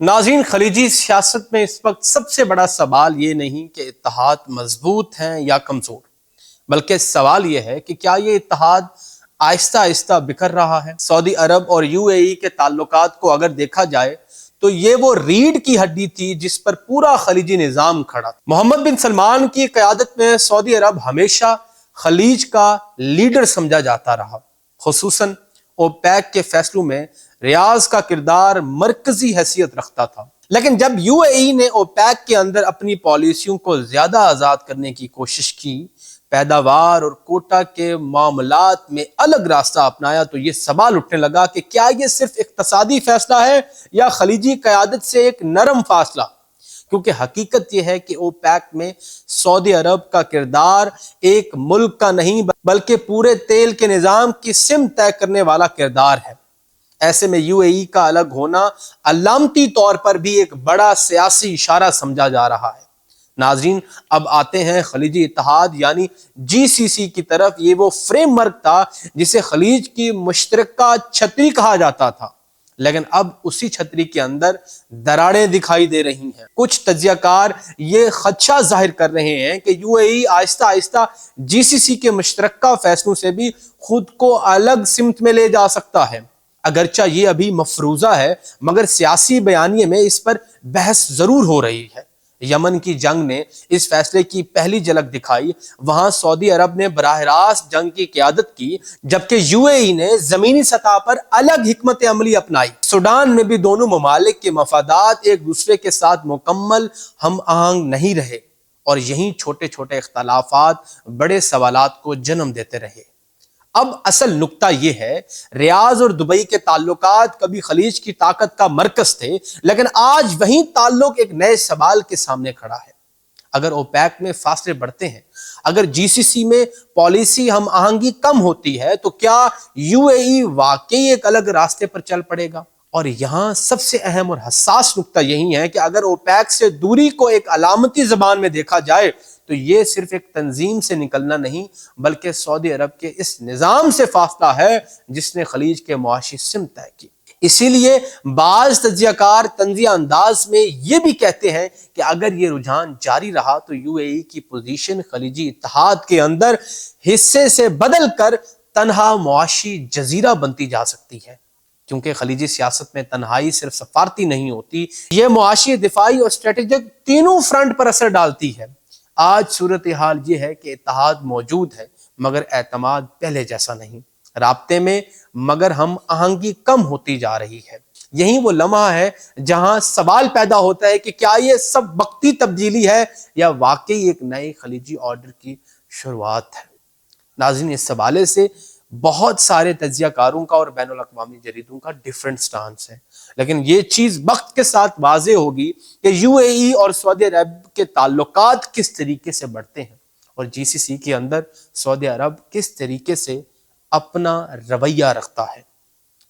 नाज़रीन, खलीजी सियासत में इस वक्त सबसे बड़ा सवाल ये नहीं कि इत्तेहाद मजबूत हैं या कमजोर, बल्कि सवाल ये है कि क्या ये इत्तेहाद आहिस्ता आहिस्ता बिखर रहा है। सऊदी अरब और यूएई के ताल्लुकात को अगर देखा जाए तो ये वो रीढ़ की हड्डी थी जिस पर पूरा खलीजी निजाम खड़ा था। मोहम्मद बिन सलमान की क़यादत में सऊदी अरब हमेशा खलीज का लीडर समझा जाता रहा। खुसूसन ओपेक के फैसलों में रियाज का किरदार मरकजी हैसियत रखता था। लेकिन जब यूएई ने ओपेक के अंदर अपनी पॉलिसियों को ज्यादा आजाद करने की कोशिश की, पैदावार और कोटा के मामलात में अलग रास्ता अपनाया, तो ये सवाल उठने लगा कि क्या ये सिर्फ इक्तसादी फैसला है या खलीजी क़यादत से एक नरम फासला। क्योंकि हकीकत यह है कि ओपेक में सऊदी अरब का किरदार एक मुल्क का नहीं बल्कि पूरे तेल के निजाम की सिमत तय करने वाला किरदार है। ऐसे में यूएई का अलग होना अलामती तौर पर भी एक बड़ा सियासी इशारा समझा जा रहा है। नाज़रीन, अब आते हैं खलीजी इत्तेहाद यानी जीसीसी की तरफ। ये वो फ्रेमवर्क था जिसे खलीज की मुश्तरका छतरी कहा जाता था, लेकिन अब उसी छतरी के अंदर दरारें दिखाई दे रही हैं। कुछ तज्जियाकार ये खदशा जाहिर कर रहे हैं कि यूएई आहिस्ता आहिस्ता जीसीसी के मुश्तरका फैसलों से भी खुद को अलग सिमत में ले जा सकता है। अगरचा ये अभी मफरूजा है, मगर सियासी बयानिए में इस पर बहस जरूर हो रही है। यमन की जंग ने इस फैसले की पहली झलक दिखाई। वहां सऊदी अरब ने बराह रास्त जंग की क़यादत की, जबकि यूएई ने जमीनी सतह पर अलग हिकमत अमली अपनाई। सूडान में भी दोनों ममालिक के मफादात एक दूसरे के साथ मुकम्मल हम आहंग नहीं रहे और यहीं छोटे छोटे इख्तलाफात बड़े सवालात को जन्म देते रहे। अब असल नुक्ता यह है, रियाज और दुबई के ताल्लुकात कभी खलीज की ताकत का मरकज थे, लेकिन आज वही ताल्लुक एक नए सवाल के सामने खड़ा है। अगर ओपेक में फासले बढ़ते हैं, अगर जीसीसी में पॉलिसी हम आहंगी कम होती है, तो क्या यूएई वाकई एक अलग रास्ते पर चल पड़ेगा? और यहां सबसे अहम और हसास नुक्ता यही है कि अगर ओपेक से दूरी को एक अलामती जबान में देखा जाए तो ये सिर्फ एक तंजीम से निकलना नहीं, बल्कि सऊदी अरब के इस निजाम से फासला है जिसने खलीज के मुआशी सिमत तय की। इसीलिए बाज तज्जियाकार तंजिया अंदाज में ये भी कहते हैं कि अगर ये रुझान जारी रहा तो यूएई की पोजीशन खलीजी इत्तेहाद के अंदर हिस्से से बदल कर तनहा मुआशी जजीरा बनती जा सकती है। क्योंकि खलीजी सियासत में तन्हाई सिर्फ सफारती नहीं होती, यह मुआशी, दिफाई और स्ट्रेटेजिक तीनों फ्रंट पर असर डालती है। आज सूरत हाल ये है कि इत्तेहाद मौजूद है, मगर एतमाद पहले जैसा नहीं। राब्ते में मगर हम आहंगी कम होती जा रही है। यही वो लम्हा है जहां सवाल पैदा होता है कि क्या ये सब वक्ती तब्दीली है या वाकई एक नए खलीजी ऑर्डर की शुरुआत है। नाज़रीन, इस हवाले से बहुत सारे तज्जियाकारों का और बैनुल अक़वामी जरीदों का डिफरेंट स्टांस है, लेकिन ये चीज वक्त के साथ वाज़े होगी कि यूएई और सऊदी अरब के ताल्लुकात किस तरीके से बढ़ते हैं और जीसीसी के अंदर सऊदी अरब किस तरीके से अपना रवैया रखता है।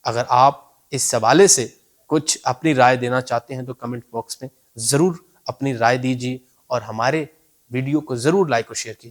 अगर आप इस हवाले से कुछ अपनी राय देना चाहते हैं तो कमेंट बॉक्स में जरूर अपनी राय दीजिए और हमारे वीडियो को जरूर लाइक और शेयर कीजिए।